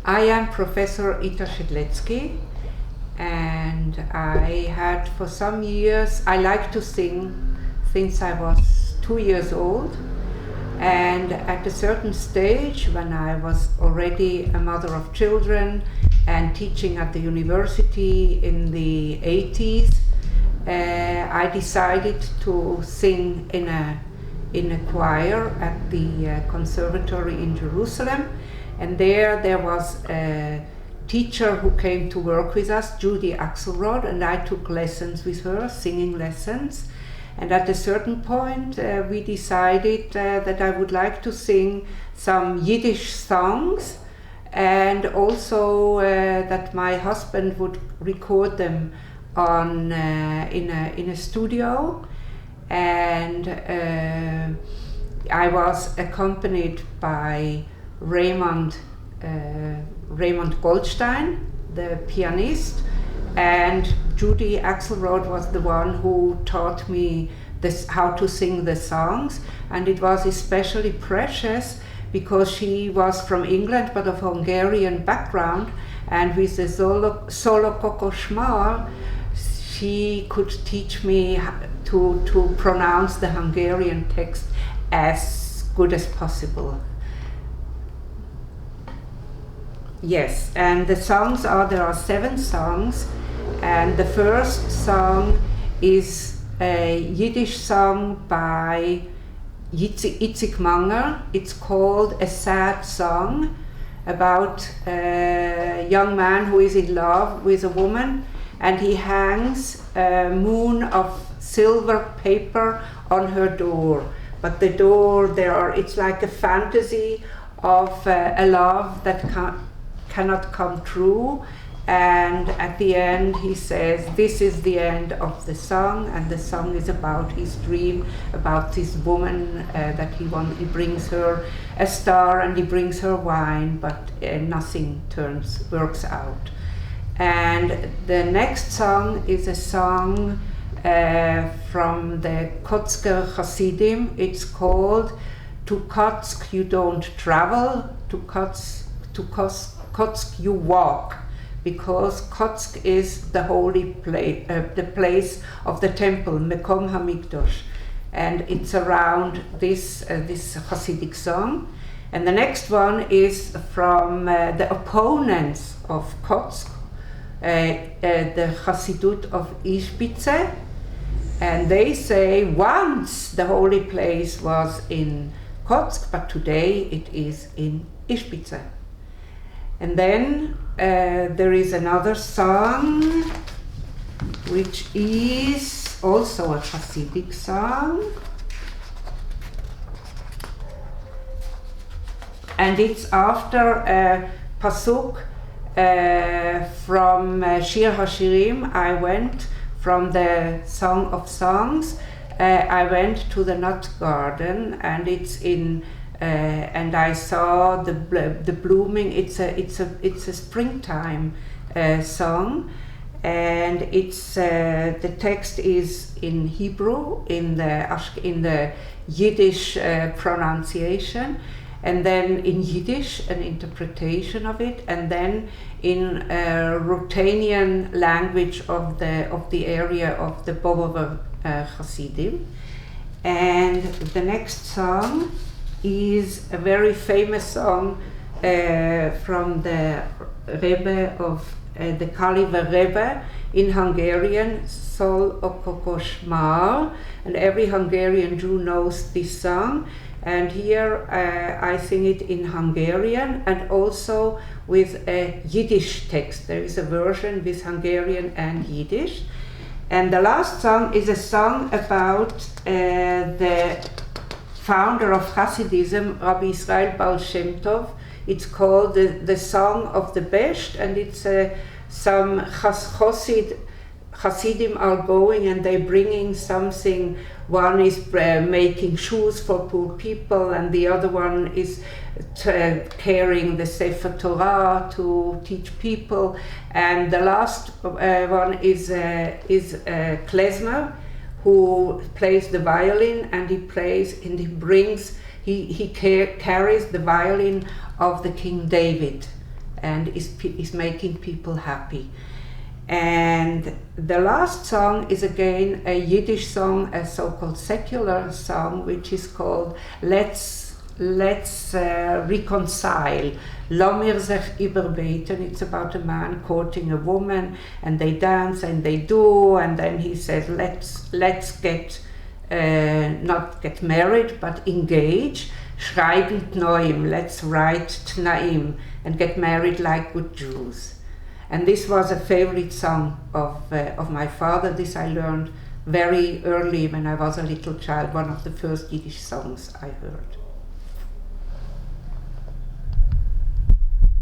I am Professor Itta Shedletzky, and I had for some years, I like to sing since I was 2 years old. And at a certain stage, when I was already a mother of children and teaching at the university in the 80s, I decided to sing in a choir at the conservatory in Jerusalem. And there was a teacher who came to work with us, Judy Axelrod, and I took lessons with her, singing lessons. And at a certain point, we decided that I would like to sing some Yiddish songs, and also that my husband would record them in a studio. And I was accompanied by Raymond Goldstein, the pianist, and Judy Axelrod was the one who taught me how to sing the songs. And it was especially precious because she was from England but of Hungarian background, and with the solo Koko Schmar, she could teach me to pronounce the Hungarian text as good as possible. Yes, and the songs there are 7 songs, and the first song is a Yiddish song by Itzik Manger. It's called A Sad Song, about a young man who is in love with a woman, and he hangs a moon of silver paper on her door. But the door it's like a fantasy of a love that cannot come true, and at the end he says this is the end of the song, and the song is about his dream, about this woman that he brings her a star and he brings her wine, but nothing works out. And the next song is a song from the Kotzker Hasidim. It's called To Kotsk You Don't Travel, to Kotsk you walk, because Kotsk is the holy place, the place of the temple, Mekom HaMikdosh, and it's around this Hasidic song. And the next one is from the opponents of Kotsk, the Hasidut of Ishbitze, and they say once the holy place was in Kotsk, but today it is in Ishbitze. And then there is another song, which is also a Hasidic song. And it's after a pasuk from Shir HaShirim. I went from the Song of Songs. I went to the nut garden, and it's in. And I saw the blooming. It's a springtime song, and the text is in Hebrew, in the Yiddish pronunciation, and then in Yiddish an interpretation of it, and then in Ruthenian language of the area of the Bobover Hasidim. And the next song is a very famous song from the Rebbe of the Kaliver Rebbe in Hungarian, Sol Okoko Shmar, and every Hungarian Jew knows this song. And here I sing it in Hungarian and also with a Yiddish text. There is a version with Hungarian and Yiddish. And the last song is a song about the founder of Hasidism, Rabbi Israel Baal Shem Tov. It's called the Song of the Best, and it's some Hasidim are going and they're bringing something. One is making shoes for poor people, and the other one is carrying the Sefer Torah to teach people. And the last one is klezmer, who plays the violin, and he carries the violin of the King David, and is making people happy. And the last song is again a Yiddish song, a so-called secular song, which is called Let's Reconcile. Lo mir sich überbeten. It's about a man courting a woman, and they dance and they do, and then he says, let's get not get married, but engage. Schreiben Tnoim, let's write Tnaim and get married like good Jews. And this was a favorite song of my father. This I learned very early when I was a little child, one of the first Yiddish songs I heard.